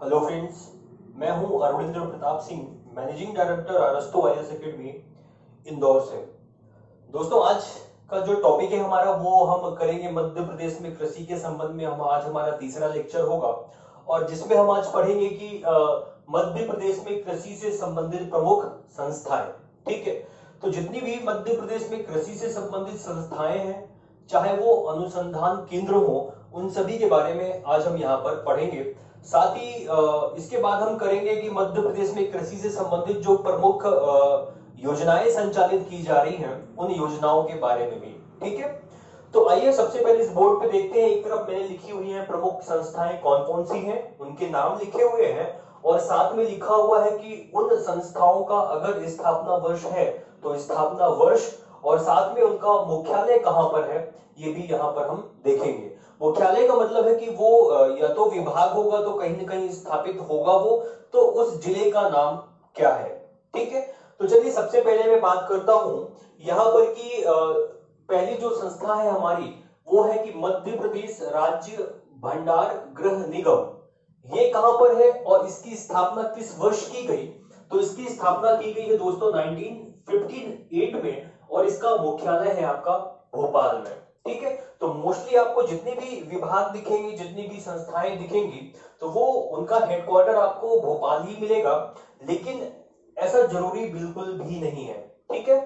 Hello friends, मैं हूं Arvindra Pratap Singh, managing director अरस्तु आईएएस एकेडमी इंदौर से। दोस्तों, आज का जो टॉपिक है हमारा वो हम करेंगे मध्य प्रदेश में कृषि के संबंध में। हम आज हमारा तीसरा लेक्चर होगा और जिसमें हम आज पढ़ेंगे कि मध्य प्रदेश में कृषि से संबंधित प्रमुख संस्थाएं। ठीक है, तो जितनी भी मध्य प्रदेश में कृषि से संबंधित संस्थाएं हैं, चाहे वो अनुसंधान केंद्र हो, उन सभी के बारे में आज हम यहाँ पर पढ़ेंगे। साथ ही इसके बाद हम करेंगे कि मध्य प्रदेश में कृषि से संबंधित जो प्रमुख योजनाएं संचालित की जा रही हैं, उन योजनाओं के बारे में भी। ठीक है, तो आइए सबसे पहले इस बोर्ड पे देखते हैं। एक तरफ मैंने लिखी हुई है प्रमुख संस्थाएं कौन कौन सी हैं, उनके नाम लिखे हुए हैं और साथ में लिखा हुआ है कि उन संस्थाओं का अगर स्थापना वर्ष है तो स्थापना वर्ष और साथ में उनका मुख्यालय कहां पर है, ये भी यहाँ पर हम देखेंगे। मुख्यालय का मतलब है कि वो या तो विभाग होगा तो कहीं ना कहीं स्थापित होगा वो, तो उस जिले का नाम क्या है। ठीक है, तो चलिए सबसे पहले मैं बात करता हूं यहाँ पर कि पहली जो संस्था है हमारी वो है कि मध्य प्रदेश राज्य भंडार गृह निगम। ये कहां पर है और इसकी स्थापना किस वर्ष की गई? तो इसकी स्थापना की गई है दोस्तों 1958 में और इसका मुख्यालय है आपका भोपाल में। ठीक है, तो मोस्टली आपको जितने भी विभाग दिखेंगे, जितनी भी संस्थाएं दिखेंगी, तो वो उनका हेडक्वार्टर आपको भोपाल ही मिलेगा, लेकिन ऐसा जरूरी बिल्कुल भी नहीं है। ठीक है,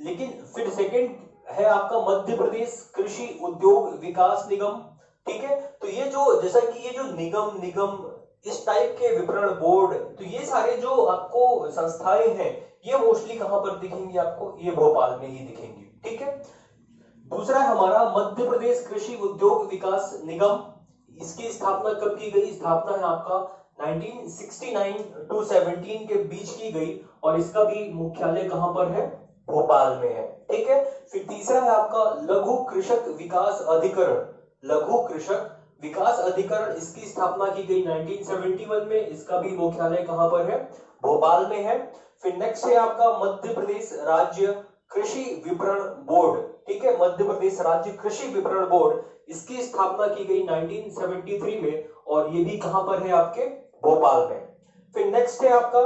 लेकिन फिर सेकंड है आपका मध्य प्रदेश कृषि उद्योग विकास निगम। ठीक है, तो ये जो जैसा कि ये जो निगम निगम इस टाइप के विपणन बोर्ड, तो ये सारे जो आपको संस्थाएं हैं ये मोस्टली कहां पर दिखेंगी आपको? ये भोपाल में ही दिखेंगी। ठीक है, दूसरा है हमारा मध्य प्रदेश कृषि उद्योग विकास निगम। इसकी स्थापना कब की गई? स्थापना है आपका 1969 टू 17 के बीच की गई और इसका भी मुख्यालय कहां पर है? भोपाल में है। ठीक है, फिर तीसरा है आपका लघु कृषक विकास अधिकरण। लघु कृषक विकास अधिकरण, इसकी स्थापना की गई 1971 में, इसका भी मुख्यालय कहां पर है? भोपाल में है। फिर नेक्स्ट है आपका मध्य प्रदेश राज्य कृषि विपणन बोर्ड। ठीक है, मध्य प्रदेश राज्य कृषि विपणन बोर्ड, इसकी स्थापना की गई 1973 में और ये भी कहां पर है? आपके भोपाल में। फिर नेक्स्ट है आपका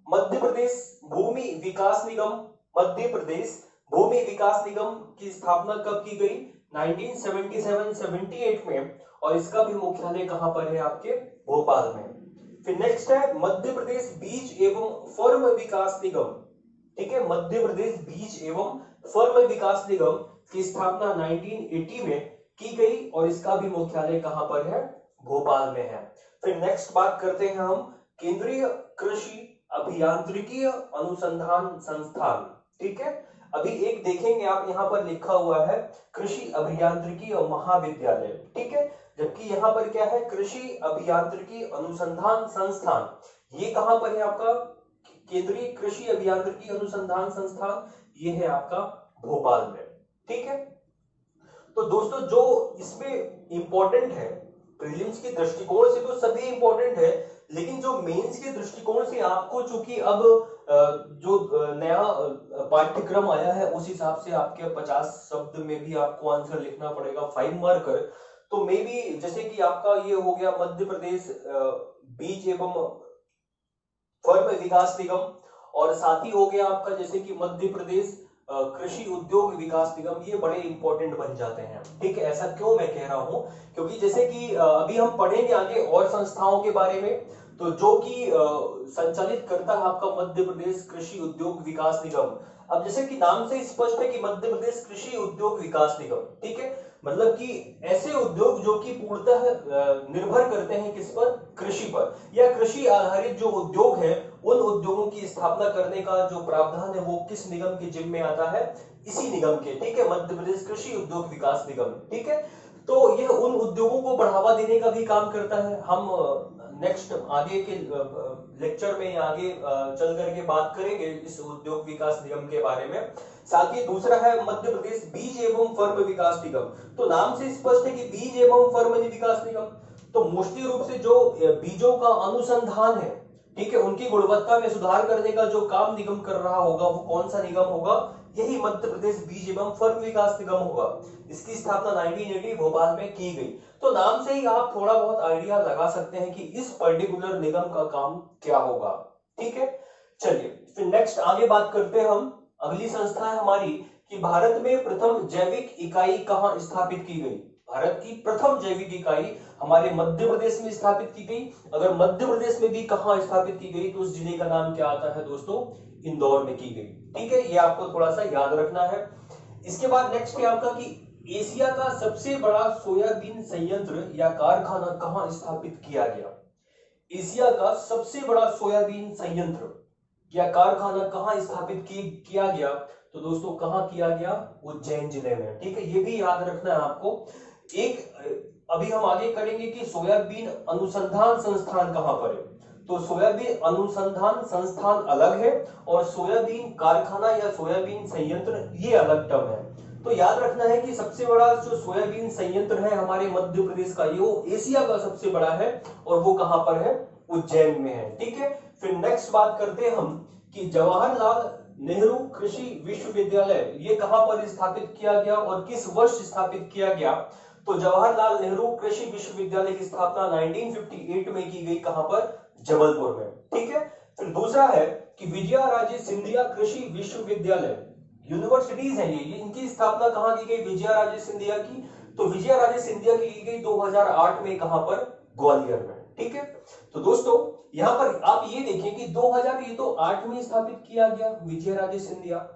मध्य प्रदेश भूमि विकास निगम। मध्य प्रदेश भूमि विकास निगम की स्थापना कब की गई? 1977-78 में और इसका भी मुख्यालय कहां पर है? आपके भोपाल में। फिर नेक्स्ट है मध्य प्रदेश बीज एवं फर्म विकास निगम। ठीक है, मध्य प्रदेश बीज एवं फर्म विकास निगम की स्थापना 1980 में की गई और इसका भी मुख्यालय कहां पर है? भोपाल में है। फिर नेक्स्ट बात करते हैं हम केंद्रीय कृषि अभियांत्रिकी अनुसंधान संस्थान। ठीक है, अभी एक देखेंगे आप, यहाँ पर लिखा हुआ है कृषि अभियांत्रिकी महाविद्यालय। ठीक है, जबकि यहाँ पर क्या है? कृषि अभियांत्रिकी अनुसंधान संस्थान। ये कहां पर है आपका? केंद्रीय कृषि अभियांत्रिकी अनुसंधान संस्थान, ये है आपका भोपाल में। ठीक है, तो दोस्तों जो इसमें इंपॉर्टेंट है, प्रीलिम्स के दृष्टिकोण से तो सभी इंपॉर्टेंट है, लेकिन जो मेंस के दृष्टिकोण से आपको, चूंकि अब जो नया पाठ्यक्रम आया है उस हिसाब से आपके 50 शब्द में भी आपको आंसर लिखना पड़ेगा, 5 मार्कर। तो मे बी जैसे कि आपका ये हो गया मध्य प्रदेश बीज एवं फर्म विकास निगम और साथ ही हो गया आपका जैसे कि मध्य प्रदेश कृषि उद्योग विकास निगम, ये बड़े इंपॉर्टेंट बन जाते हैं। ठीक है, ऐसा क्यों मैं कह रहा हूं? क्योंकि जैसे कि अभी हम पढ़ेंगे आगे और संस्थाओं के बारे में, तो जो कि संचालित करता है आपका मध्य प्रदेश कृषि उद्योग विकास निगम। अब जैसे कि नाम से स्पष्ट है कि मध्य प्रदेश कृषि उद्योग विकास निगम, ठीक है, मतलब कि ऐसे उद्योग जो कि पूर्णतः निर्भर करते हैं किस पर? कृषि पर, या कृषि आधारित जो उद्योग है उन उद्योगों की स्थापना करने का जो प्रावधान है वो किस निगम के जिम्मे आता है? इसी निगम के। ठीक है, मध्य प्रदेश कृषि उद्योग विकास निगम। ठीक है, तो यह उन उद्योगों को बढ़ावा देने का भी काम करता है। हम नेक्स्ट आगे के लेक्चर में आगे चल करके बात करेंगे इस उद्योग विकास निगम के बारे में। साथ ही दूसरा है मध्य प्रदेश बीज एवं फर्म विकास निगम। तो नाम से स्पष्ट है कि बीज एवं फर्म विकास निगम, तो मोस्टली रूप से जो बीजों का अनुसंधान है, ठीक है, उनकी गुणवत्ता में सुधार करने का जो काम निगम कर रहा होगा वो कौन सा निगम होगा? यही मध्य प्रदेश बीज एवं फर्म विकास निगम होगा। इसकी स्थापना 1980 भोपाल में की गई। तो नाम से ही आप थोड़ा बहुत आइडिया लगा सकते हैं कि इस पर्टिकुलर निगम का काम क्या होगा। ठीक है, चलिए फिर नेक्स्ट आगे बात करते हैं हम। अगली संस्था है हमारी कि भारत में प्रथम जैविक इकाई कहां स्थापित की गई। भारत की प्रथम जैविक इकाई हमारे मध्य प्रदेश में स्थापित की गई। अगर मध्य प्रदेश में भी कहां स्थापित की गई तो उस जिले का नाम क्या आता है दोस्तों, इंदौर में की गई। ठीक है, ये आपको थोड़ा सा याद रखना है। इसके बाद नेक्स्ट है आपका कि एशिया का सबसे बड़ा सोयाबीन संयंत्र या कारखाना कहां स्थापित किया गया। एशिया का सबसे बड़ा सोयाबीन संयंत्र या कारखाना कहां स्थापित किया गया, तो दोस्तों कहां किया गया, उज्जैन जिले में। ठीक है, ये भी याद रखना है आपको। एक अभी हम आगे करेंगे कि सोयाबीन अनुसंधान संस्थान कहां पर है। तो सोयाबीन अनुसंधान संस्थान अलग है और सोयाबीन कारखाना या सोयाबीन संयंत्र ये अलग टर्म है। तो याद रखना है कि सबसे बड़ा जो सोयाबीन संयंत्र है हमारे मध्य प्रदेश का, ये वो एशिया का सबसे बड़ा है और वो कहां पर है, उज्जैन में है। ठीक है, फिर नेक्स्ट बात करते हैं हम कि जवाहरलाल नेहरू कृषि विश्वविद्यालय ये कहां पर स्थापित किया गया और किस वर्ष स्थापित किया गया। तो जवाहरलाल नेहरू कृषि विश्वविद्यालय की स्थापना 1958 में की गई। कहां पर, जबलपुर में। ठीक है, फिर दूसरा है कि विजयाराजे सिंधिया कृषि विश्वविद्यालय, यूनिवर्सिटीज है ये इनकी स्थापना कहां की गई, विजयाराजे सिंधिया की। तो विजयाराजे सिंधिया की गई 2008 में। कहां पर, ग्वालियर में। ठीक है, तो दोस्तों यहां पर आप ये देखिए कि 2008 में स्थापित किया गया विजयाराजे सिंधिया।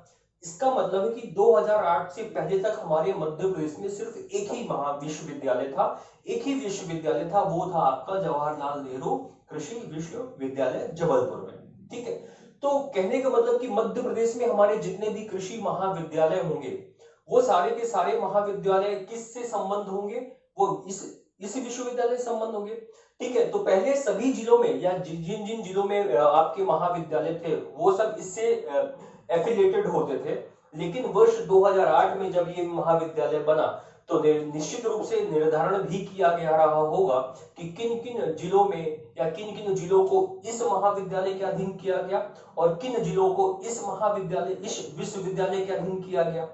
इसका मतलब है कि 2008 से पहले तक हमारे मध्य प्रदेश में सिर्फ एक ही महाविश्वविद्यालय था, एक ही विश्वविद्यालय था, वो था आपका जवाहरलाल नेहरू कृषि विश्वविद्यालय जबलपुर में। ठीक है, तो कहने का मतलब कि मध्य प्रदेश में हमारे जितने भी कृषि महाविद्यालय होंगे वो सारे के सारे महाविद्यालय किससे संबंध होंगे, वो इस विश्वविद्यालय से संबंध होंगे। ठीक है, तो पहले सभी जिलों में या जिन जिन जिलों में आपके महाविद्यालय थे वो सब इससे एफिलिएटेड होते थे। लेकिन वर्ष 2008 में जब ये महाविद्यालय बना तो निश्चित रूप से निर्धारण भी किया गया रहा होगा कि किन किन जिलों में या किन किन जिलों को इस महाविद्यालय के अधीन किया गया और किन जिलों को इस महाविद्यालय इस विश्वविद्यालय के अधीन किया गया।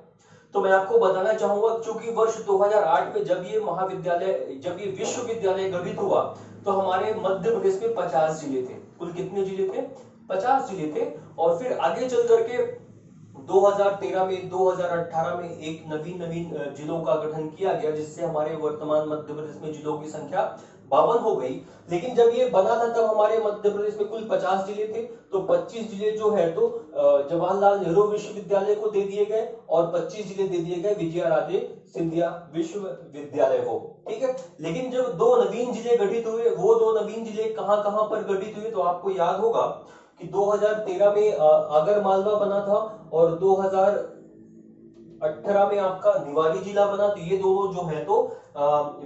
तो मैं आपको बताना चाहूंगा क्योंकि वर्ष 2008 में जब ये विश्वविद्यालय गठित हुआ तो हमारे मध्य प्रदेश में 50 जिले थे। कुल कितने जिले थे, 50 जिले थे। और फिर आगे चल करके 2013 में 2018 में एक नवीन जिलों का गठन किया गया जिससे हमारे वर्तमान मध्य प्रदेश में जिलों की संख्या 52 हो गई। लेकिन जब ये बना था तब हमारे मध्य प्रदेश में कुल 50 जिले थे। तो 25 जिले जो है तो जवाहरलाल नेहरू विश्वविद्यालय को दे दिए गए और 25 जिले दे दिए गए विजयाराजे सिंधिया विश्वविद्यालय को। ठीक है, लेकिन जब दो नवीन जिले गठित हुए वो दो नवीन जिले कहां कहां पर गठित हुए, तो आपको याद होगा कि 2013 में आगर मालवा बना था और 2018 में आपका निवाड़ी जिला बना। तो ये दोनों जो है तो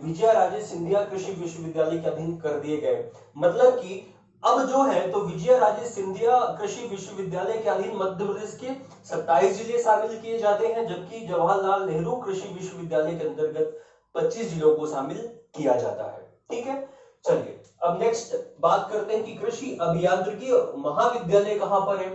विजयाराजे सिंधिया कृषि विश्वविद्यालय के अधीन कर दिए गए। मतलब कि अब जो है तो विजयाराजे सिंधिया कृषि विश्वविद्यालय के अधीन मध्य प्रदेश के 27 जिले शामिल किए जाते हैं, जबकि जवाहरलाल नेहरू कृषि विश्वविद्यालय के अंतर्गत 25 जिलों को शामिल किया जाता है। ठीक है, चलिए अब नेक्स्ट बात करते हैं कि कृषि अभियांत्रिकी महाविद्यालय कहां पर है।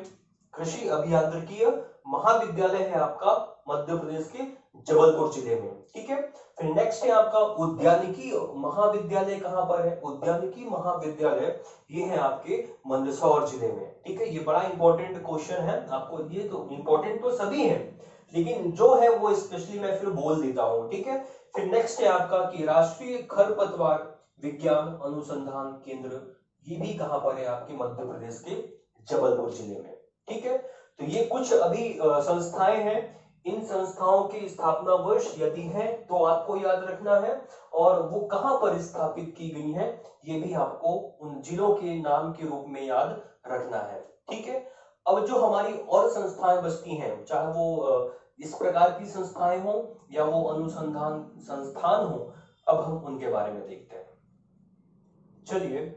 कृषि अभियांत्रिकी महाविद्यालय है आपका मध्य प्रदेश के जबलपुर जिले में। ठीक है, फिर नेक्स्ट है आपका उद्यानिकी महाविद्यालय कहां पर है। उद्यानिकी महाविद्यालय ये है आपके मंदसौर जिले में। ठीक है, ये बड़ा इंपॉर्टेंट क्वेश्चन है आपको, ये तो इंपॉर्टेंट तो सभी है लेकिन जो है वो स्पेशली मैं फिर बोल देता हूं। ठीक है, फिर नेक्स्ट है आपका कि राष्ट्रीय खरपतवार विज्ञान अनुसंधान केंद्र, ये भी कहां पर है, आपके मध्य प्रदेश के जबलपुर जिले में। ठीक है, तो ये कुछ अभी संस्थाएं हैं। इन संस्थाओं की स्थापना वर्ष यदि है तो आपको याद रखना है और वो कहां पर स्थापित की गई है ये भी आपको उन जिलों के नाम के रूप में याद रखना है। ठीक है, अब जो हमारी और संस्थाएं बचती हैं, चाहे वो इस प्रकार की संस्थाएं हो या वो अनुसंधान संस्थान हो, अब हम उनके बारे में देखते हैं। चलिए,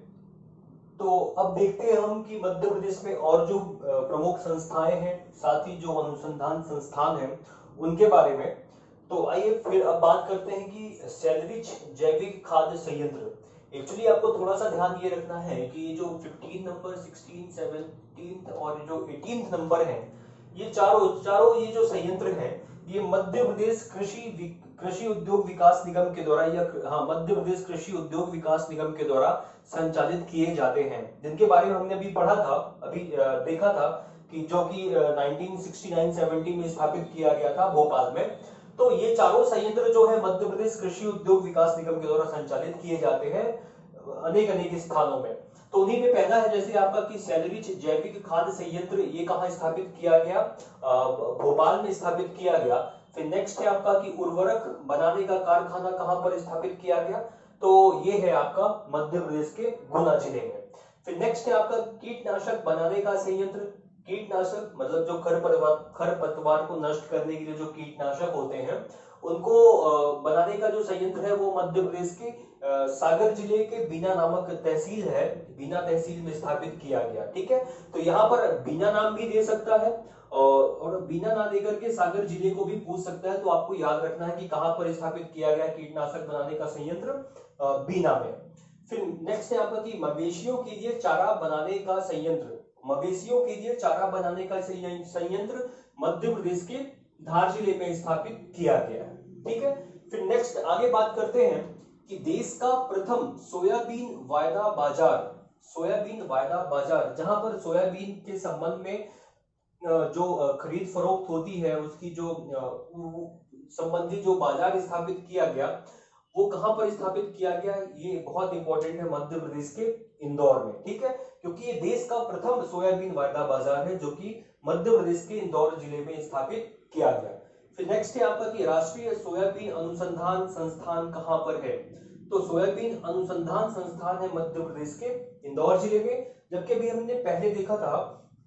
तो अब देखते हैं हम कि मध्य प्रदेश में और जो प्रमुख संस्थाएं हैं, साथ ही जो अनुसंधान संस्थान हैं उनके बारे में। तो आइए फिर अब बात करते हैं कि सैलरिच जैविक खाद्य संयंत्र। एक्चुअली आपको थोड़ा सा ध्यान ये रखना है कि ये जो 15 नंबर, 16, 17 और जो 18 नंबर है, ये चारों चारों ये जो संयंत्र हैं ये मध्य प्रदेश कृषि उद्योग विकास निगम के द्वारा या हाँ मध्य प्रदेश कृषि उद्योग विकास निगम के द्वारा संचालित किए जाते हैं, जिनके बारे में हमने अभी पढ़ा था, अभी देखा था कि जो कि 1969-70 में स्थापित किया गया था भोपाल में। तो ये चारों संयंत्र जो है मध्य प्रदेश कृषि उद्योग विकास निगम के द्वारा संचालित किए जाते हैं अनेक अनेक स्थानों में। तो उन्हीं में पहला है जैसे आपका कि सैलरीज जैविक खाद्य संयंत्र, ये कहाँ स्थापित किया गया, भोपाल में स्थापित किया गया। फिर नेक्स्ट है आपका कि उर्वरक बनाने का कारखाना कहां पर स्थापित किया गया, तो ये है आपका मध्य प्रदेश के गुना जिले में। फिर नेक्स्ट है आपका कीटनाशक बनाने का संयंत्र, कीटनाशक मतलब जो खरपतवार को नष्ट करने के लिए जो कीटनाशक होते हैं उनको बनाने का जो संयंत्र है वो मध्य प्रदेश के सागर जिले के बीना नामक तहसील है, बीना तहसील में स्थापित किया गया। ठीक है, तो यहाँ पर बीना नाम भी दे सकता है और बीना ना देकर के सागर जिले को भी पूछ सकता है, तो आपको याद रखना है कि कहां पर स्थापित किया गया कीटनाशक बनाने का संयंत्र, बीना में। फिर नेक्स्ट है आपका कि मवेशियों के लिए चारा बनाने का संयंत्र, मवेशियों के लिए चारा बनाने का संयंत्र मध्य प्रदेश के धार जिले में स्थापित किया गया है। ठीक है, फिर नेक्स्ट आगे बात करते हैं कि देश का प्रथम सोयाबीन वायदा बाजार, सोयाबीन वायदा बाजार जहां पर सोयाबीन के संबंध में जो खरीद फरोख्त होती है उसकी जो संबंधित जो बाजार स्थापित किया गया वो कहां पर स्थापित किया गया, ये बहुत इंपॉर्टेंट है, मध्य प्रदेश के इंदौर में। ठीक है, क्योंकि ये देश का प्रथम सोयाबीन वायदा बाजार है जो कि मध्य प्रदेश के इंदौर जिले में स्थापित किया गया। फिर नेक्स्ट है आपका कि राष्ट्रीय सोयाबीन अनुसंधान संस्थान कहां पर है, तो सोयाबीन अनुसंधान संस्थान है मध्य प्रदेश के इंदौर जिले में। जबकि अभी हमने पहले देखा था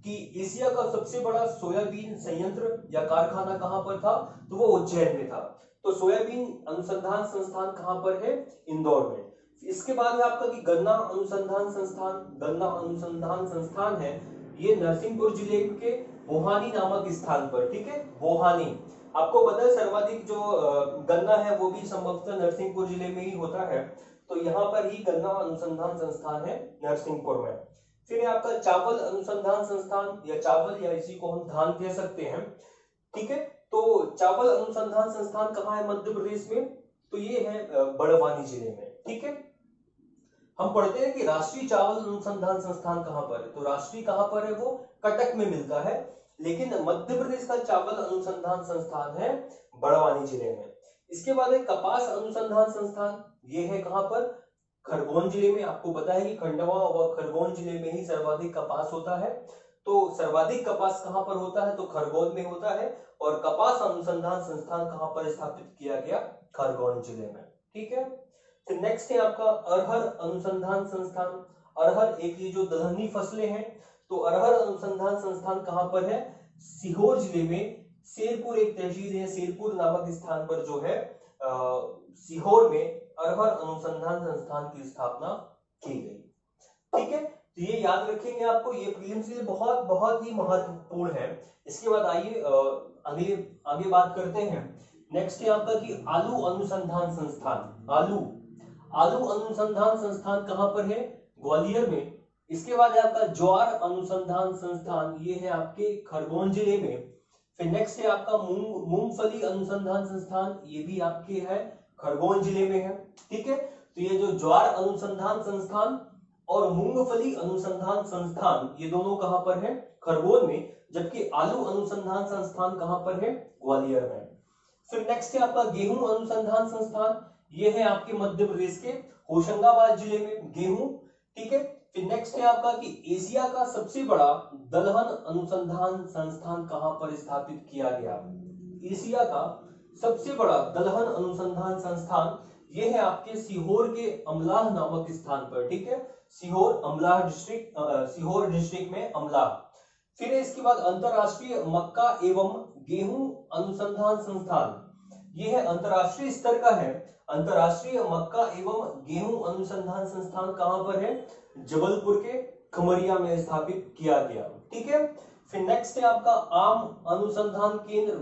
कि एशिया का सबसे बड़ा सोयाबीन संयंत्र या कारखाना कहां पर था, तो वो उज्जैन में था। तो सोयाबीन अनुसंधान संस्थान कहां पर है, इंदौर में। इसके बाद है आपका कि गन्ना अनुसंधान संस्थान, गन्ना अनुसंधान संस्थान है ये नरसिंहपुर जिले के बोहानी नामक स्थान पर। ठीक है, बोहानी, आपको पता है सर्वाधिक जो गन्ना है वो भी संभवतः नरसिंहपुर जिले में ही होता है, तो यहाँ पर ही गन्ना अनुसंधान संस्थान है नरसिंहपुर में। फिर है आपका चावल अनुसंधान संस्थान या चावल या इसी को हम धान कह सकते हैं। ठीक है, तो चावल अनुसंधान संस्थान कहाँ है मध्य प्रदेश में, तो ये है बड़वानी जिले में। ठीक है, हम पढ़ते हैं कि राष्ट्रीय चावल अनुसंधान संस्थान कहां पर है, तो राष्ट्रीय कहां पर है, वो कटक में मिलता है, लेकिन मध्य प्रदेश का चावल अनुसंधान संस्थान है बड़वानी जिले में। इसके बाद है कपास अनुसंधान संस्थान, ये है कहां पर, खरगोन जिले में। आपको पता है कि खंडवा व खरगोन जिले में ही सर्वाधिक कपास होता है, तो सर्वाधिक कपास कहां पर होता है, तो खरगोन में होता है। और कपास अनुसंधान संस्थान कहां पर स्थापित किया गया, खरगोन जिले में। ठीक है, फिर नेक्स्ट है आपका अरहर अनुसंधान संस्थान। अरहर एक ये जो दलहनी फसलें हैं, तो अरहर अनुसंधान संस्थान कहां पर है, सीहोर जिले में। शेरपुर एक तहसील है, शेरपुर नामक स्थान पर जो है सीहोर में अरहर अनुसंधान संस्थान की स्थापना की गई। ठीक है, तो ये याद रखेंगे आपको, ये प्रीलिम्स के लिए बहुत बहुत ही महत्वपूर्ण है। इसके बाद आइए आगे बात करते हैं। नेक्स्ट है आपका कि आलू अनुसंधान संस्थान, आलू अनुसंधान संस्थान कहां पर है, ग्वालियर में। इसके बाद है आपका ज्वार अनुसंधान संस्थान, ये है आपके खरगोन जिले में। फिर नेक्स्ट है आपका मूंगफली अनुसंधान संस्थान, ये भी आपके है खरगोन जिले में है। ठीक है, तो ये जो ज्वार अनुसंधान संस्थान और मूंगफली अनुसंधान संस्थान ये दोनों कहां पर है, खरगोन में, जबकि आलू अनुसंधान संस्थान कहां पर है, ग्वालियर में। फिर नेक्स्ट है आपका गेहूं अनुसंधान संस्थान, ये है आपके मध्य प्रदेश के होशंगाबाद जिले में गेहूं। ठीक है, फिर नेक्स्ट है आपका कि एशिया का सबसे बड़ा दलहन अनुसंधान संस्थान कहां पर स्थापित किया गया, एशिया का सबसे बड़ा दलहन अनुसंधान संस्थान ये है आपके सीहोर के अमलाह नामक स्थान पर। ठीक है, सीहोर अमलाह डिस्ट्रिक्ट, सीहोर डिस्ट्रिक्ट में अमलाह। फिर इसके बाद अंतरराष्ट्रीय मक्का एवं गेहूं अनुसंधान संस्थान, ये है अंतरराष्ट्रीय स्तर का है, अंतरराष्ट्रीय मक्का एवं गेहूं अनुसंधान संस्थान कहां पर है, जबलपुर के खमरिया में स्थापित किया गया। ठीक है, फिर नेक्स्ट है आपका आम अनुसंधान केंद्र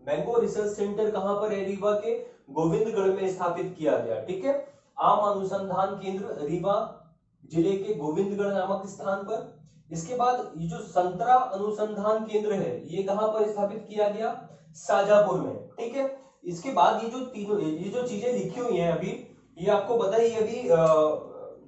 मैंगो रिसर्च सेंटर कहां पर है, रीवा के गोविंदगढ़ में स्थापित किया गया। ठीक है, आम अनुसंधान केंद्र रीवा जिले के गोविंदगढ़ नामक स्थान पर। इसके बाद ये जो संतरा अनुसंधान केंद्र है ये कहां पर स्थापित किया गया, शाजापुर में, ठीक है। इसके बाद ये जो तीनों ये जो चीजें लिखी हुई हैं अभी, ये आपको पता ही अभी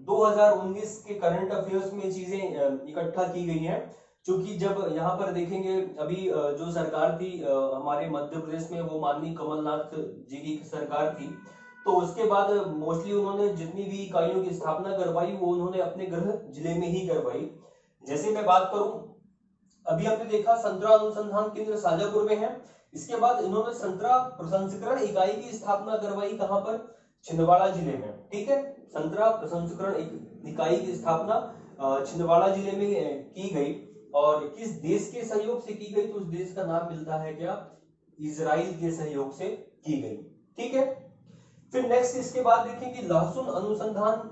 2019 के करंट अफेयर्स में चीजें इकट्ठा की गई हैं। क्योंकि जब यहाँ पर देखेंगे अभी जो सरकार थी हमारे मध्य प्रदेश में, वो माननीय कमलनाथ जी की सरकार थी। तो उसके बाद मोस्टली उन्होंने जितनी भी इकाइयों की स्थापना करवाई वो उन्होंने अपने गृह जिले में ही करवाई। जैसे मैं बात करूं, अभी हमने देखा संतरा अनुसंधान केंद्र शाजापुर में है। इसके बाद इन्होंने संतरा प्रसंस्करण इकाई की स्थापना करवाई कहां पर, छिंदवाड़ा जिले में, ठीक है। संतरा प्रसंस्करण इकाई की स्थापना छिंदवाड़ा जिले में की गई। और किस देश के सहयोग से की गई, तो उस देश का नाम मिलता है क्या, इजराइल के सहयोग से की गई, ठीक है। फिर नेक्स्ट इसके बाद देखेंगे लहसुन अनुसंधान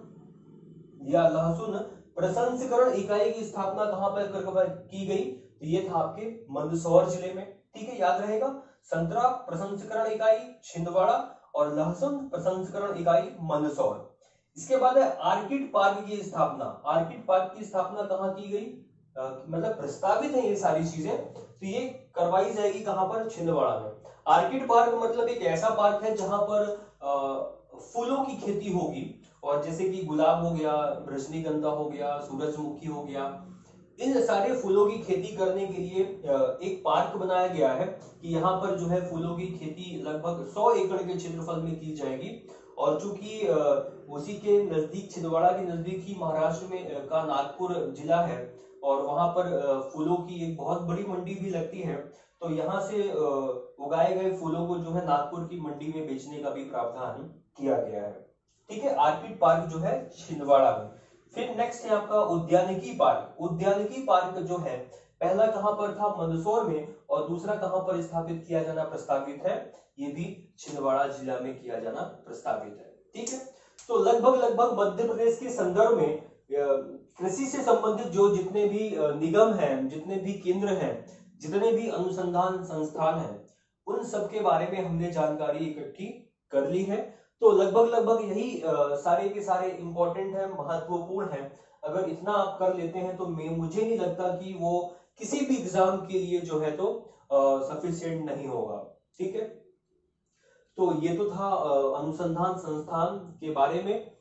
या लहसुन प्रसंस्करण इकाई की स्थापना कहां पर की गई, तो ये था आपके मंदसौर जिले में, ठीक है, याद रहेगा। संतरा प्रसंस्करण इकाई छिंदवाड़ा और लहसुन प्रसंस्करण इकाई मंदसौर। इसके बाद है आर्किड पार्क की स्थापना। आर्किड पार्क की स्थापना कहां की गई, मतलब प्रस्तावित है ये सारी चीजें, तो ये करवाई जाएगी कहां पर, छिंदवाड़ा में। आर्किड पार्क मतलब एक ऐसा पार्क है जहां पर फूलों की खेती होगी, और जैसे कि गुलाब हो गया, रजनीगंधा हो गया, सूरजमुखी हो गया, इन सारे फूलों की खेती करने के लिए एक पार्क बनाया गया है कि यहाँ पर जो है फूलों की खेती लगभग 100 एकड़ के क्षेत्रफल में की जाएगी। और चूंकि उसी के नजदीक, छिंदवाड़ा के नजदीक ही महाराष्ट्र में का नागपुर जिला है, और वहां पर फूलों की एक बहुत बड़ी मंडी भी लगती है। तो यहाँ से उगाए गए फूलों को जो है नागपुर की मंडी में बेचने का भी प्रावधान किया गया है, ठीक है। आर्किड पार्क जो है छिंदवाड़ा में। फिर नेक्स्ट है आपका उद्यानिकी पार्क। उद्यानिकी पार्क जो है पहला कहां पर था, मंदसौर में, और दूसरा कहां पर स्थापित किया जाना प्रस्तावित है, ये भी छिंदवाड़ा जिला में किया जाना प्रस्तावित है, ठीक है। तो लगभग मध्य प्रदेश के संदर्भ में कृषि से संबंधित जो जितने भी निगम हैं, जितने भी केंद्र हैं, जितने भी अनुसंधान संस्थान हैं, उन सब के बारे में हमने जानकारी इकट्ठी कर ली है। तो लगभग यही सारे के सारे इंपॉर्टेंट है, महत्वपूर्ण है। अगर इतना आप कर लेते हैं तो मुझे नहीं लगता कि वो किसी भी एग्जाम के लिए जो है तो सफिशिएंट नहीं होगा, ठीक है। तो ये तो था अनुसंधान संस्थान के बारे में।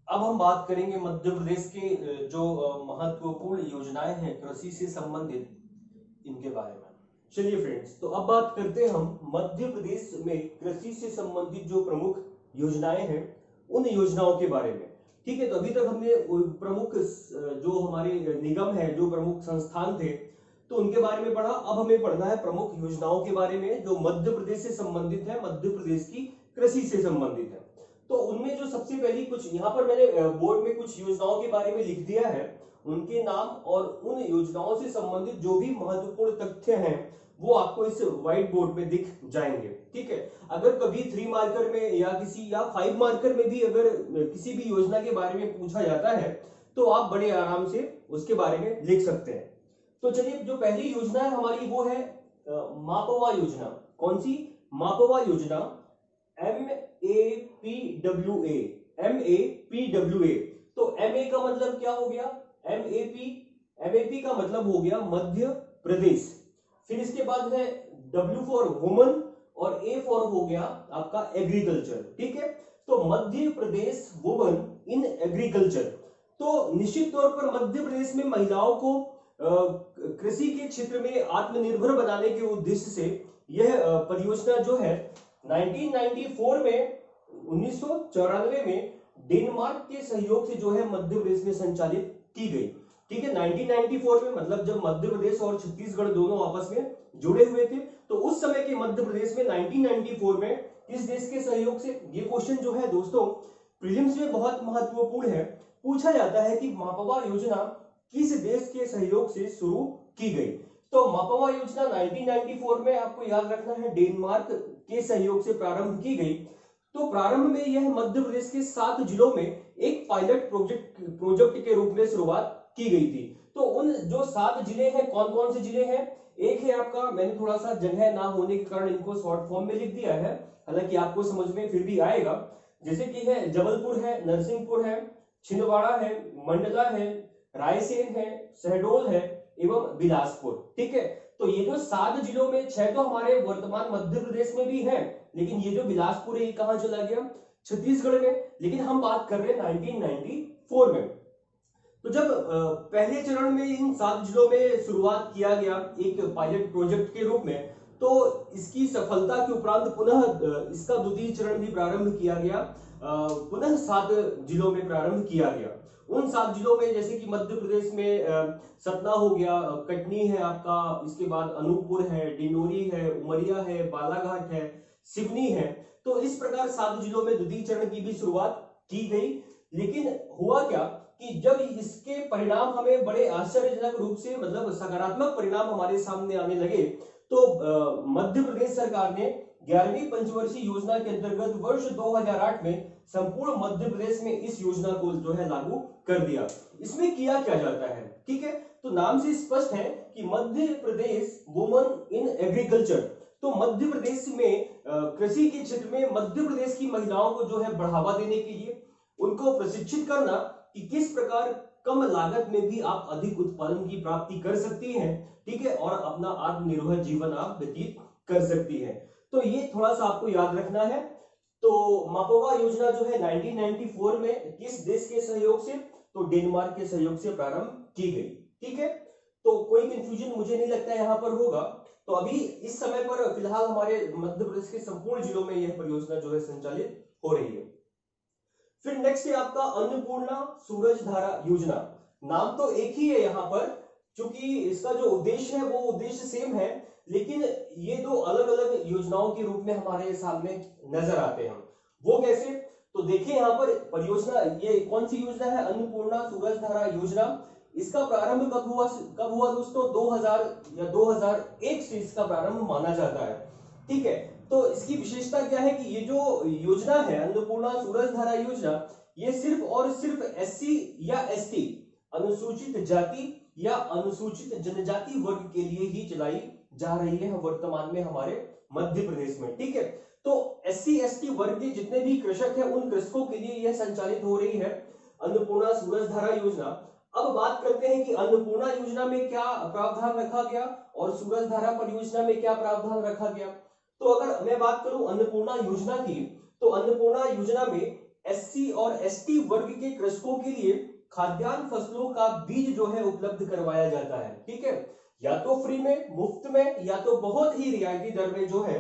अब हम बात करेंगे मध्य प्रदेश के जो महत्वपूर्ण योजनाएं हैं कृषि से संबंधित, इनके बारे में। चलिए फ्रेंड्स, तो अब बात करते हैं हम मध्य प्रदेश में कृषि से संबंधित जो प्रमुख योजनाएं हैं उन योजनाओं के बारे में, ठीक है। तो अभी तक हमने प्रमुख जो हमारे निगम है, जो प्रमुख संस्थान थे, तो उनके बारे में पढ़ा। अब हमें पढ़ना है प्रमुख योजनाओं के बारे में जो मध्य प्रदेश से संबंधित है, मध्य प्रदेश की कृषि से संबंधित है। तो उनमें जो सबसे पहली कुछ, यहाँ पर मैंने बोर्ड में कुछ योजनाओं के बारे में लिख दिया है, उनके नाम और उन योजनाओं से संबंधित जो भी महत्वपूर्ण तथ्य हैं वो आपको इस व्हाइट बोर्ड पे दिख जाएंगे, ठीक है। अगर कभी 3 मार्कर में या 5 मार्कर में भी अगर किसी भी योजना के बारे में पूछा जाता है तो आप बड़े आराम से उसके बारे में लिख सकते हैं। तो चलिए, जो पहली योजना है हमारी वो है मापवा योजना। कौन सी, मापवा योजना, MAPWA। MAPWA, तो MA का मतलब क्या हो गया, MAP का मतलब हो गया मध्य प्रदेश। फिर इसके बाद है W फॉर वुमन और A फॉर हो गया आपका एग्रीकल्चर, ठीक है। तो Madhya Pradesh woman in agriculture. तो निश्चित तौर पर मध्य प्रदेश में महिलाओं को कृषि के क्षेत्र में आत्मनिर्भर बनाने के उद्देश्य से यह परियोजना जो है 1994 में 1994 में डेनमार्क के सहयोग से जो है मध्य प्रदेश में संचालित की गई, ठीक है। 1994 में, मतलब जब मध्य प्रदेश और छत्तीसगढ़ दोनों आपस में जुड़े हुए थे, तो उस समय के मध्य प्रदेश में 1994 में किस देश के सहयोग से, ये क्वेश्चन जो है दोस्तों प्रीलिम्स में बहुत महत्वपूर्ण है। पूछा जाता है कि मापवा योजना किस देश के सहयोग से शुरू की गई। तो मापवा योजना 1994 में आपको याद रखना है डेनमार्क के सहयोग से प्रारंभ की गई। तो प्रारंभ में यह मध्य प्रदेश के 7 जिलों में एक पायलट प्रोजेक्ट के रूप में शुरुआत की गई थी। तो उन जो 7 जिले हैं, कौन कौन से जिले हैं, एक है आपका, मैंने थोड़ा सा जगह ना होने के कारण इनको शॉर्ट फॉर्म में लिख दिया है, हालांकि आपको समझ में फिर भी आएगा। जैसे कि है जबलपुर है, नरसिंहपुर है, छिंदवाड़ा है, मंडला है, रायसेन है, शहडोल है एवं बिलासपुर। ठीक है, तो ये जो 7 जिलों में 6 तो हमारे वर्तमान मध्य प्रदेश में भी है, लेकिन ये जो बिलासपुर है ये कहां चला गया, छत्तीसगढ़ में। लेकिन हम बात कर रहे हैं 1994 में। तो जब पहले चरण में इन 7 जिलों में शुरुआत किया गया एक पायलट प्रोजेक्ट के रूप में, तो इसकी सफलता के उपरांत पुनः इसका द्वितीय चरण भी प्रारंभ किया गया, पुनः 7 जिलों में प्रारंभ किया गया। उन 7 जिलों में जैसे कि मध्य प्रदेश में सतना हो गया, कटनी है आपका, इसके बाद अनूपपुर है, डिंडोरी है, उमरिया है, बालाघाट है, सिवनी है। तो इस प्रकार 7 जिलों में द्वितीय चरण की भी शुरुआत की गई। लेकिन हुआ क्या कि जब इसके परिणाम हमें बड़े आश्चर्यजनक रूप से, मतलब सकारात्मक परिणाम हमारे सामने आने लगे, तो मध्य प्रदेश सरकार ने 11वीं पंचवर्षीय योजना के अंतर्गत वर्ष 2008 में संपूर्ण मध्य प्रदेश में इस योजना को जो है लागू कर दिया। इसमें किया क्या जाता है, ठीक है, तो नाम से स्पष्ट है कि Madhya Pradesh woman in agriculture. तो मध्य प्रदेश में कृषि के क्षेत्र में मध्य प्रदेश की महिलाओं को जो है बढ़ावा देने के लिए उनको प्रशिक्षित करना कि किस प्रकार कम लागत में भी आप अधिक उत्पादन की प्राप्ति कर सकती हैं, ठीक है, और अपना आत्मनिर्भर जीवन आप व्यतीत कर सकती हैं। तो ये थोड़ा सा आपको याद रखना है। तो मापोवा योजना जो है 1994 में किस देश के सहयोग से, तो डेनमार्क के सहयोग से प्रारंभ की गई। ठीक है, तो कोई कंफ्यूजन मुझे नहीं लगता यहां पर होगा। तो अभी इस समय पर फिलहाल हमारे मध्य प्रदेश के संपूर्ण जिलों में यह परियोजना जो है संचालित हो रही है। फिर नेक्स्ट है आपका अन्नपूर्णा सूरज धारा योजना। नाम तो एक ही है यहाँ पर, क्योंकि इसका जो उद्देश्य है वो उद्देश्य सेम है, लेकिन ये दो अलग अलग योजनाओं के रूप में हमारे सामने नजर आते हैं। वो कैसे, तो देखिए यहाँ पर परियोजना, ये कौन सी योजना है, अन्नपूर्णा सूरज धारा योजना। इसका प्रारंभ कब हुआ दोस्तों, 2000 या 2001 से इसका प्रारंभ माना जाता है। ठीक है, तो इसकी विशेषता क्या है कि ये जो योजना है अन्नपूर्णा सूरज धारा योजना, ये सिर्फ और सिर्फ एससी या एसटी, अनुसूचित जाति या अनुसूचित जनजाति वर्ग के लिए ही चलाई जा रही है वर्तमान में हमारे मध्य प्रदेश में। ठीक है, तो एससी एसटी वर्ग के जितने भी कृषक हैं उन कृषकों के लिए यह संचालित हो रही है अन्नपूर्णा सूरज धारा योजना। अब बात करते हैं कि अन्नपूर्णा योजना में क्या प्रावधान रखा गया और सूरज धारा परियोजना में क्या प्रावधान रखा गया। तो अगर मैं बात करूं अन्नपूर्णा योजना की, तो अन्नपूर्णा योजना में एससी और एसटी वर्ग के कृषकों के लिए खाद्यान्न फसलों का बीज जो है उपलब्ध करवाया जाता है। ठीक है, या तो फ्री में, मुफ्त में, या तो बहुत ही रियायती दर में जो है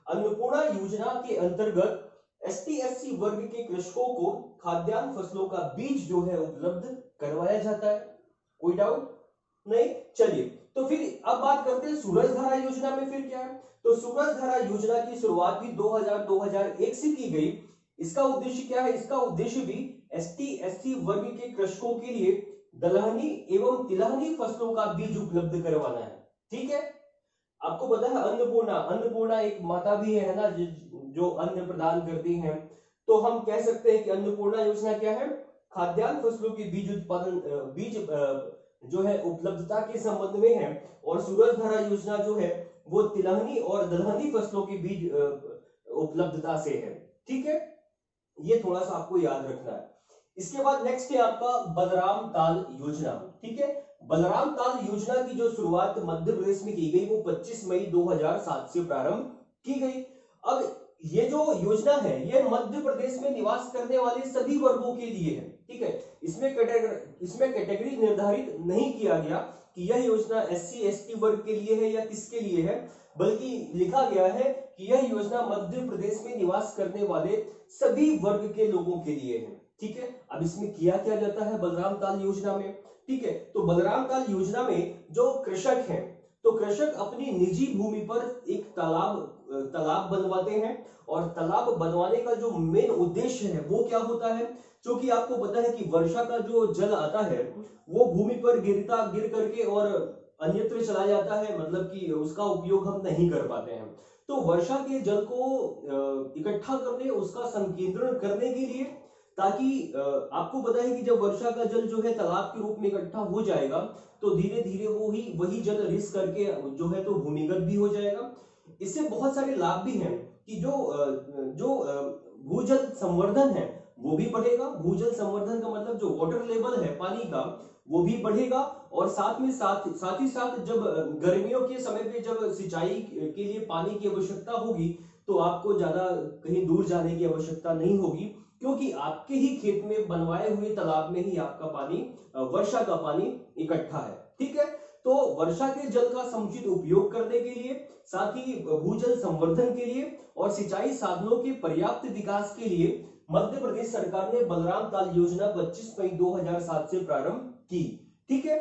अन्नपूर्णा योजना के अंतर्गत एसटी एससी वर्ग के कृषकों को खाद्यान्न फसलों का बीज जो है उपलब्ध करवाया जाता है। कोई डाउट नहीं, चलिए तो फिर अब बात करते हैं सूरज धारा योजना में फिर क्या है। तो सूरज धारा योजना की शुरुआत भी 2000-2001 से की गई। इसका उद्देश्य क्या है, इसका उद्देश्य भी एसटी एससी वर्ग के कृषकों के लिए दलहनी एवं तिलहनी फसलों का बीज उपलब्ध करवाना है। ठीक है, आपको पता है अन्नपूर्णा एक माता भी है ना, जो अन्न प्रदान करती हैं। तो हम कह सकते हैं कि अन्नपूर्णा योजना क्या है, खाद्यान्न फसलों के बीज उत्पादन बीज जो है उपलब्धता के संबंध में है, और सूरज धारा योजना जो है वो तिलहनी और दलहनी फसलों के बीज उपलब्धता से है। ठीक है, ये थोड़ा सा आपको याद रखना है। इसके बाद नेक्स्ट है आपका बलराम ताल योजना। ठीक है, बलराम ताल योजना की जो शुरुआत मध्य प्रदेश में की गई वो 25 मई 2007 से प्रारंभ की गई। अब ये जो योजना है ये मध्य प्रदेश में निवास करने वाले सभी वर्गों के लिए है। ठीक है, इसमें कैटेगरी निर्धारित नहीं किया गया कि यह योजना एससी एसटी वर्ग के लिए है या किसके लिए है, बल्कि लिखा गया है कि यह योजना मध्य प्रदेश में निवास करने वाले सभी वर्ग के लोगों के लिए है। ठीक है, अब इसमें किया क्या जाता है बलराम ताल योजना में। ठीक है, तो बलराम ताल योजना में जो कृषक हैं, तो कृषक अपनी निजी भूमि पर एक तालाब बनवाते हैं, और तालाब बनवाने का जो मेन उद्देश्य है वो क्या होता है, क्योंकि आपको पता है कि वर्षा का जो जल आता है वो भूमि पर गिर करके और अन्यत्र चला जाता है, मतलब कि उसका उपयोग हम नहीं कर पाते हैं। तो वर्षा के जल को इकट्ठा करने, उसका संकेंद्रण करने के लिए, ताकि आपको पता है कि जब वर्षा का जल जो है तालाब के रूप में इकट्ठा हो जाएगा तो धीरे धीरे वही जल रिस करके जो है तो भूमिगत भी हो जाएगा। इससे बहुत सारे लाभ भी हैं कि जो भूजल संवर्धन है वो भी बढ़ेगा। भूजल संवर्धन का मतलब जो वाटर लेवल है पानी का वो भी बढ़ेगा। और साथ ही साथ जब गर्मियों के समय पे जब सिंचाई के लिए पानी की आवश्यकता होगी तो आपको ज्यादा कहीं दूर जाने की आवश्यकता नहीं होगी, क्योंकि आपके ही खेत में बनवाए हुए तालाब में ही आपका पानी, वर्षा का पानी इकट्ठा है। ठीक है, तो वर्षा के जल का समुचित उपयोग करने के लिए, साथ ही भूजल संवर्धन के लिए और सिंचाई साधनों के पर्याप्त विकास के लिए मध्य प्रदेश सरकार ने बलराम ताल योजना 25 मई 2007 से प्रारंभ की। ठीक है,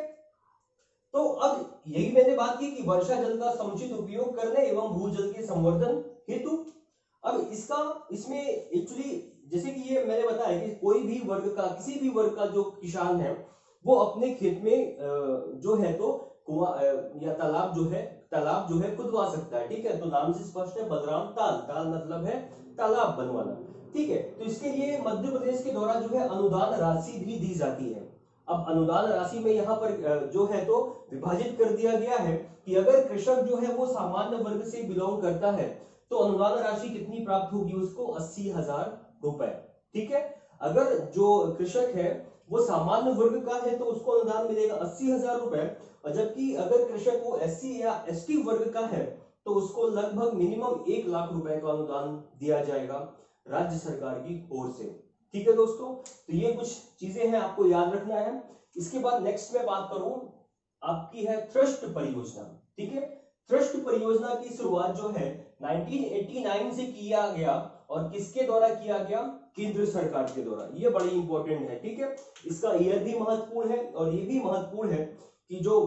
तो अब यही मैंने बात की कि वर्षा जल का समुचित उपयोग करने एवं भूजल के संवर्धन हेतु। अब इसमें एक्चुअली जैसे कि ये मैंने बताया कि कोई भी वर्ग का, किसी भी वर्ग का जो किसान है वो अपने खेत में जो है तो कुआं या तालाब जो है खुदवा सकता है। ठीक है, तो नाम से स्पष्ट है, बलराम ताल मतलब है तालाब बनवाना। ठीक है, तो इसके लिए मध्य प्रदेश के द्वारा जो है अनुदान राशि भी दी जाती है। अब अनुदान राशि में यहाँ पर जो है तो विभाजित कर दिया गया है कि अगर कृषक जो है वो सामान्य वर्ग से बिलोंग करता है तो अनुदान राशि कितनी प्राप्त होगी उसको, 80,000 रुपए। ठीक है, अगर जो कृषक है वो सामान्य वर्ग का है तो उसको अनुदान मिलेगा 80,000 रुपए, और जबकि अगर कृषक वो SC या ST वर्ग का है तो उसको लगभग मिनिमम 1 लाख रुपए का अनुदान दिया जाएगा राज्य सरकार की ओर से। ठीक है दोस्तों, तो ये कुछ चीजें हैं आपको याद रखना है। इसके बाद नेक्स्ट में बात करूं आपकी है थ्रस्ट परियोजना। ठीक है, थ्रस्ट परियोजना की शुरुआत जो है 1989 से किया गया, और किसके द्वारा किया गया, केंद्र सरकार के द्वारा। ये बड़ी इंपॉर्टेंट है। ठीक है, इसका ईयर भी महत्वपूर्ण है, और ये भी महत्वपूर्ण है कि जो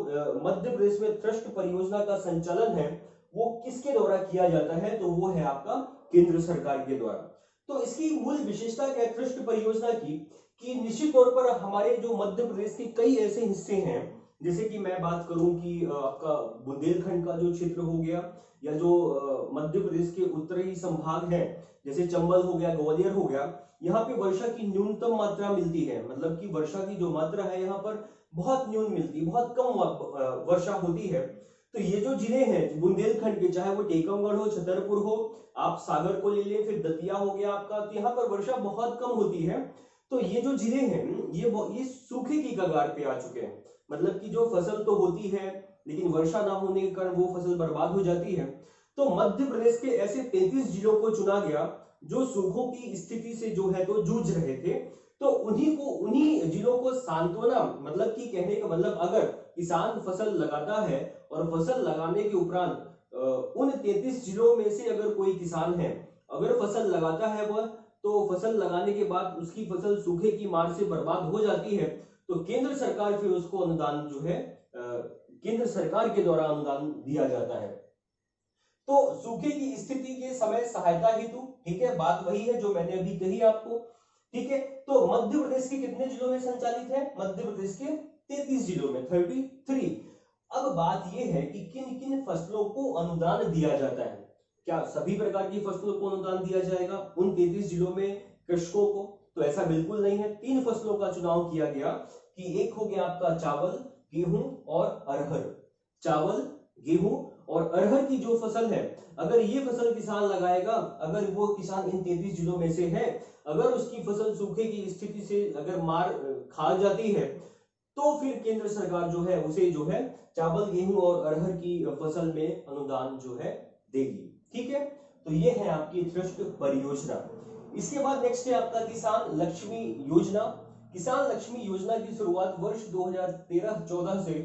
मध्य प्रदेश में थ्रस्ट परियोजना का संचालन है वो किसके द्वारा किया जाता है, तो वो है आपका केंद्र सरकार के द्वारा। तो इसकी मूल विशेषता क्या है थ्रस्ट परियोजना की, कि निश्चित तौर पर हमारे जो मध्य प्रदेश के कई ऐसे हिस्से हैं, जैसे कि मैं बात करूं कि आपका बुंदेलखंड का जो क्षेत्र हो गया, या जो मध्य प्रदेश के उत्तरी संभाग है जैसे चंबल हो गया, ग्वालियर हो गया, यहाँ पे वर्षा की न्यूनतम मात्रा मिलती है। मतलब कि वर्षा की जो मात्रा है यहाँ पर बहुत न्यून मिलती है, बहुत कम वर्षा होती है। तो ये जो जिले हैं बुंदेलखंड के, चाहे वो टीकमगढ़ हो, छतरपुर हो, आप सागर को ले लें, फिर दतिया हो गया आपका, तो यहाँ पर वर्षा बहुत कम होती है। तो ये जो जिले हैं ये सूखे की कगार पे आ चुके हैं। मतलब कि जो फसल तो होती है लेकिन वर्षा ना होने के कारण वो फसल बर्बाद हो जाती है। तो मध्य प्रदेश के ऐसे 33 जिलों को चुना गया जो सूखों की स्थिति से जो है तो जूझ रहे थे। तो उन्हीं जिलों को सांत्वना, मतलब कि कहने का मतलब अगर किसान फसल लगाता है और फसल लगाने के उपरांत उन 33 जिलों में से अगर कोई किसान है, अगर फसल लगाता है वह, तो फसल लगाने के बाद उसकी फसल सूखे की मार से बर्बाद हो जाती है, तो केंद्र सरकार फिर उसको अनुदान जो है केंद्र सरकार के द्वारा अनुदान दिया जाता है। तो सूखे की स्थिति के समय सहायता हेतु, ठीक है, बात वही है जो मैंने अभी कही आपको। ठीक है, तो मध्य प्रदेश के कितने जिलों में संचालित है, मध्य प्रदेश के 33 जिलों में, 33। अब बात यह है कि किन किन फसलों को अनुदान दिया जाता है। क्या सभी प्रकार की फसलों को अनुदान दिया जाएगा उन 33 जिलों में कृषकों को? तो ऐसा बिल्कुल नहीं है। 3 फसलों का चुनाव किया गया कि एक हो गया आपका चावल, गेहूं और अरहर। चावल, गेहूं और अरहर की जो फसल है, अगर ये फसल किसान लगाएगा, अगर वो किसान इन 33 जिलों में से है, अगर उसकी फसल सूखे की स्थिति से अगर मार खा जाती है, तो फिर केंद्र सरकार जो है उसे जो है चावल, गेहूं और अरहर की फसल में अनुदान जो है देगी। ठीक है, तो ये है आपकी थ्रस्ट परियोजना। इसके बाद नेक्स्ट है आपका किसान लक्ष्मी योजना। किसान लक्ष्मी योजना की शुरुआत वर्ष 2013-14 से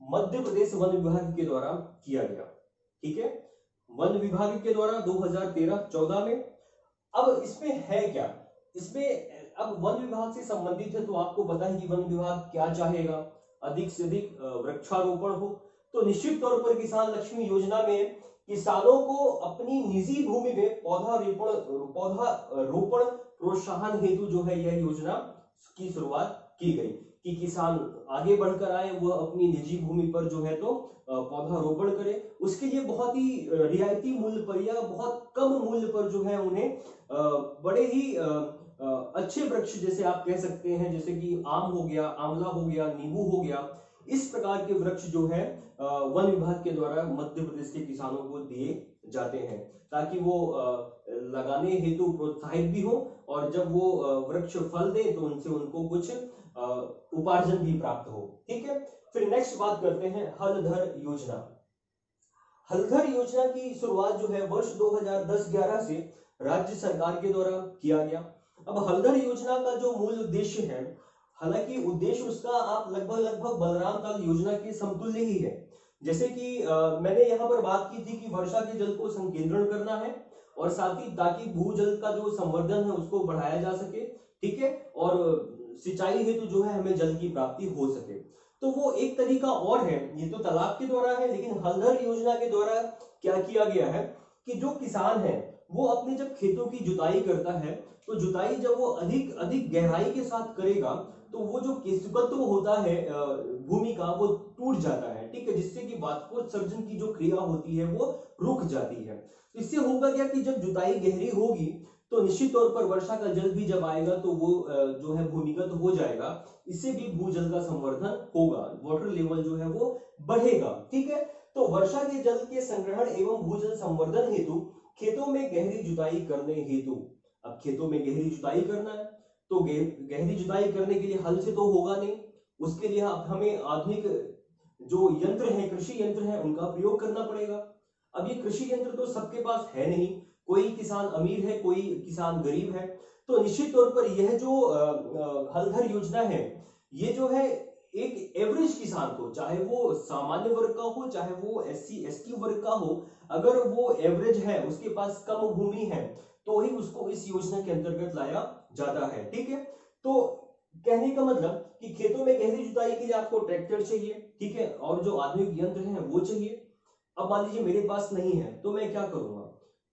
मध्य प्रदेश वन विभाग के द्वारा किया गया। ठीक है, वन विभाग के द्वारा 2013-14 में। अब इसमें है क्या, इसमें अब वन विभाग से संबंधित है तो आपको पता है कि वन विभाग क्या चाहेगा, अधिक से अधिक वृक्षारोपण हो। तो निश्चित तौर पर किसान लक्ष्मी योजना में किसानों को अपनी निजी भूमि में पौधा रोपण प्रोत्साहन हेतु जो है यह योजना की शुरुआत की गई कि किसान आगे बढ़कर आए, वह अपनी निजी भूमि पर जो है तो पौधा रोपण करे। उसके लिए बहुत ही रियायती मूल्य पर या बहुत कम मूल्य पर जो है उन्हें बड़े ही अच्छे वृक्ष, जैसे आप कह सकते हैं, जैसे कि आम हो गया, आंवला हो गया, नींबू हो गया, इस प्रकार के वृक्ष जो है वन विभाग के द्वारा मध्य प्रदेश के किसानों को दिए जाते हैं, ताकि वो लगाने हेतु प्रोत्साहित भी हो, और जब वो वृक्ष फल दे तो उनसे उनको कुछ उपार्जन भी प्राप्त हो। ठीक है, फिर नेक्स्ट बात करते हैं हलधर योजना। हलधर योजना की शुरुआत जो है वर्ष 2010-11 से राज्य सरकार के द्वारा किया गया। अब हलधर योजना का जो मूल उद्देश्य है, हालांकि उद्देश्य उसका आप लगभग बलराम ताल योजना के समतुल्य ही है। जैसे कि मैंने यहाँ पर बात की थी कि वर्षा के जल को संकेंद्रण करना है, और साथ ही ताकि भूजल का जो संवर्धन है उसको बढ़ाया जा सके। ठीक है, और सिंचाई हेतु जो है हमें जल की प्राप्ति हो सके। तो वो एक तरीका और है, ये तो तालाब के द्वारा है, लेकिन हलधर योजना के द्वारा क्या किया गया है कि जो किसान है वो अपने जब खेतों की जुताई करता है, तो जुताई जब वो अधिक अधिक गहराई के साथ करेगा तो वो जो केशुकत्व होता है भूमि का वो टूट जाता है। ठीक है, जिससे कि वाष्पोत्सर्जन की जो क्रिया होती है वो रुक जाती है। इससे होगा क्या कि जब जुताई गहरी होगी तो निश्चित तौर पर वर्षा का जल भी जब आएगा तो वो जो है भूमिगत हो जाएगा, इससे भी भूजल का संवर्धन होगा, वाटर लेवल जो है वो बढ़ेगा। ठीक है, तो वर्षा के जल के संग्रहण एवं भूजल संवर्धन हेतु खेतों में गहरी जुताई करने हेतु, अब खेतों में गहरी जुताई करना है तो गहरी जुताई करने के लिए हल से तो होगा नहीं, उसके लिए हमें आधुनिक जो यंत्र है, कृषि यंत्र है, उनका प्रयोग करना पड़ेगा। अब ये कृषि यंत्र तो सबके पास है नहीं, कोई किसान अमीर है, कोई किसान गरीब है। तो निश्चित तौर पर यह जो हलधर योजना है, ये जो है एक एवरेज किसान को, चाहे वो सामान्य वर्ग का हो, चाहे वो SC ST वर्ग का हो, अगर वो एवरेज है, उसके पास कम भूमि है, तो ही उसको इस योजना के अंतर्गत लाया जाता है। ठीक है, तो कहने का मतलब कि खेतों में गहरी जुताई के लिए आपको ट्रैक्टर चाहिए, ठीक है, और जो आधुनिक यंत्र है वो चाहिए। अब मान लीजिए मेरे पास नहीं है तो मैं क्या करूंगा,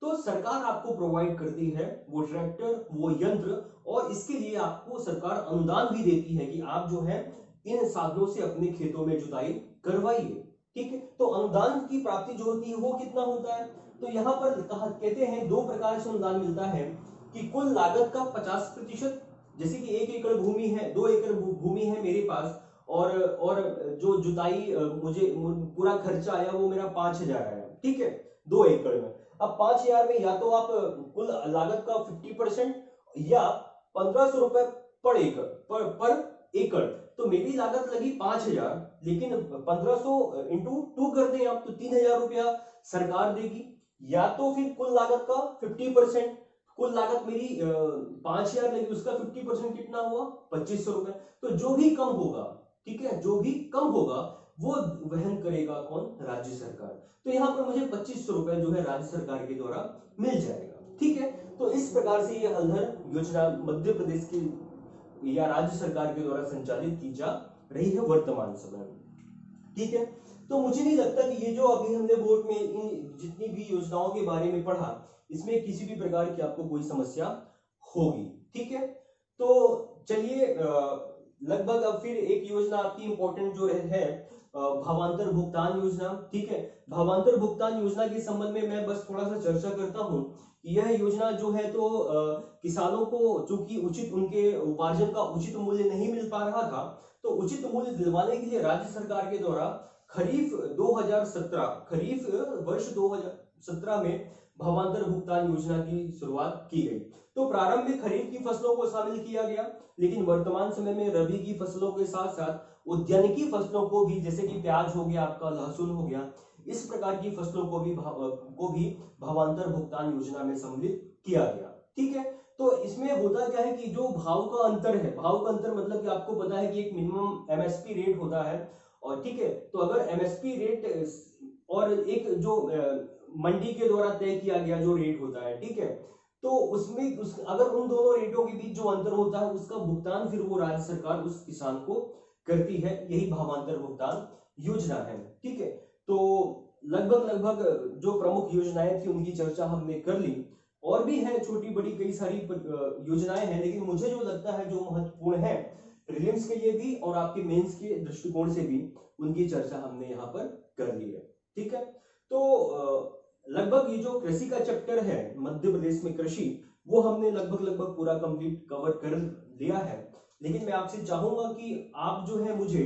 तो सरकार आपको प्रोवाइड करती है वो ट्रैक्टर, वो यंत्र, और इसके लिए आपको सरकार अनुदान भी देती है कि आप जो है इन साधनों से अपने खेतों में जुताई करवाइए। ठीक है, तो अनुदान की प्राप्ति जो होती है वो कितना होता है, तो यहाँ पर कहते हैं दो प्रकार से अनुदान मिलता है कि कुल लागत का 50%, जैसे कि 1 एकड़ भूमि है, 2 एकड़ भूमि है मेरे पास, और जो जुताई मुझे पूरा खर्चा आया वो मेरा 5,000 आया। ठीक है, 2 एकड़ में। अब 5,000 में या तो आप कुल लागत का 50% या 1,500 रुपए पर एकड़ पर एकड़, तो मेरी लागत लगी 5,000, लेकिन 1,500 इंटू 2 कर दें आप तो 3,000 रुपया सरकार देगी। या तो फिर कुल लागत का 50%, कुल लागत मेरी 5,000 लगी, उसका 50% कितना हुआ 2,500 रुपए। तो जो भी कम होगा, ठीक है, जो भी कम होगा वो वहन करेगा कौन, राज्य सरकार। तो यहाँ पर मुझे 2,500 रुपए जो है राज्य सरकार के द्वारा मिल जाएगा। ठीक है, तो इस प्रकार से ये हलधर योजना मध्य प्रदेश की या राज्य सरकार के द्वारा संचालित की जा रही है वर्तमान समय में। ठीक है, तो मुझे नहीं लगता कि ये जो अभी हमने बोर्ड में इन जितनी भी योजनाओं के बारे में पढ़ा, इसमें किसी भी प्रकार की आपको कोई समस्या होगी। ठीक है, तो चलिए लगभग अब फिर एक योजना आपकी इंपॉर्टेंट जो है भावांतर भुगतान योजना। ठीक है, भावांतर भुगतान योजना के संबंध में मैं बस थोड़ा सा चर्चा करता हूं। यह योजना जो है तो किसानों को चूंकि उचित उनके उपार्जन का उचित मूल्य नहीं मिल पा रहा था, तो उचित मूल्य दिलवाने के लिए राज्य सरकार के द्वारा खरीफ 2017 खरीफ वर्ष 2017 में भावांतर भुगतान योजना की शुरुआत की गई। तो प्रारंभ में खरीफ की फसलों को शामिल किया गया, लेकिन वर्तमान समय में रबी की फसलों के साथ साथ उद्यानिकी फसलों को भी, जैसे कि प्याज हो गया, आपका लहसुन हो गया, इस प्रकार की फसलों को भी भावांतर भुगतान योजना में सम्मिलित किया गया। ठीक है, तो इसमें होता क्या है कि जो भाव का अंतर है, भाव का अंतर मतलब कि आपको पता है कि एक मिनिमम MSP रेट होता है, और ठीक है, तो अगर MSP रेट और एक जो मंडी के द्वारा तय किया गया जो रेट होता है, ठीक है, तो उसमें अगर उन दोनों रेटों के बीच जो अंतर होता है उसका भुगतान फिर वो राज्य सरकार उस किसान को करती है। यही भावांतर भुगतान योजना है। ठीक है, तो लगभग जो प्रमुख योजनाएं थी उनकी चर्चा हमने कर ली, और भी है छोटी बड़ी कई सारी योजनाएं हैं, लेकिन मुझे जो लगता है जो महत्वपूर्ण है प्रीलिम्स के लिए भी और आपके मेंस के दृष्टिकोण से भी, उनकी चर्चा हमने यहाँ पर कर ली है। ठीक है, तो लगभग ये जो कृषि का चैप्टर है मध्य प्रदेश में कृषि, वो हमने लगभग पूरा कंप्लीट कवर कर लिया है। लेकिन मैं आपसे चाहूंगा कि आप जो है मुझे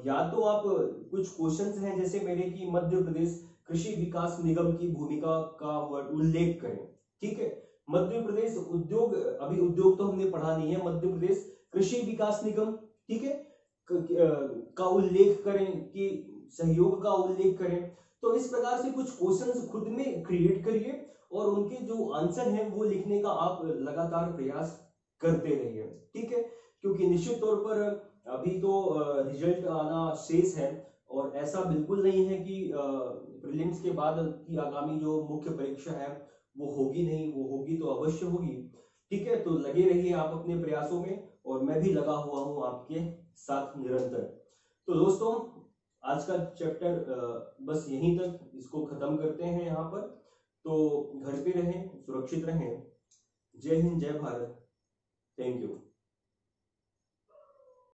या तो आप कुछ क्वेश्चंस हैं जैसे मेरे कि मध्य प्रदेश कृषि विकास निगम की भूमिका का उल्लेख करें। ठीक है, मध्य प्रदेश उद्योग, अभी उद्योग तो हमने पढ़ा नहीं है, मध्य प्रदेश कृषि विकास निगम, ठीक है, का उल्लेख करें कि सहयोग का उल्लेख करें। तो इस प्रकार से कुछ क्वेश्चंस खुद में क्रिएट करिए और उनके जो आंसर हैं वो लिखने का आप लगातार प्रयास करते रहिए। ठीक है, क्योंकि निश्चित तौर पर अभी तो रिजल्ट आना शेष है और ऐसा बिल्कुल नहीं है कि प्रीलिम्स के बाद की आगामी जो मुख्य परीक्षा है वो होगी नहीं, वो होगी तो अवश्य होगी। ठीक है, तो लगे रहिए आप अपने प्रयासों में और मैं भी लगा हुआ हूं आपके साथ निरंतर। तो दोस्तों आज का चैप्टर बस यहीं तक, इसको खत्म करते हैं यहाँ पर। तो घर पे रहें, सुरक्षित रहें। जय हिंद, जय भारत, थैंक यू।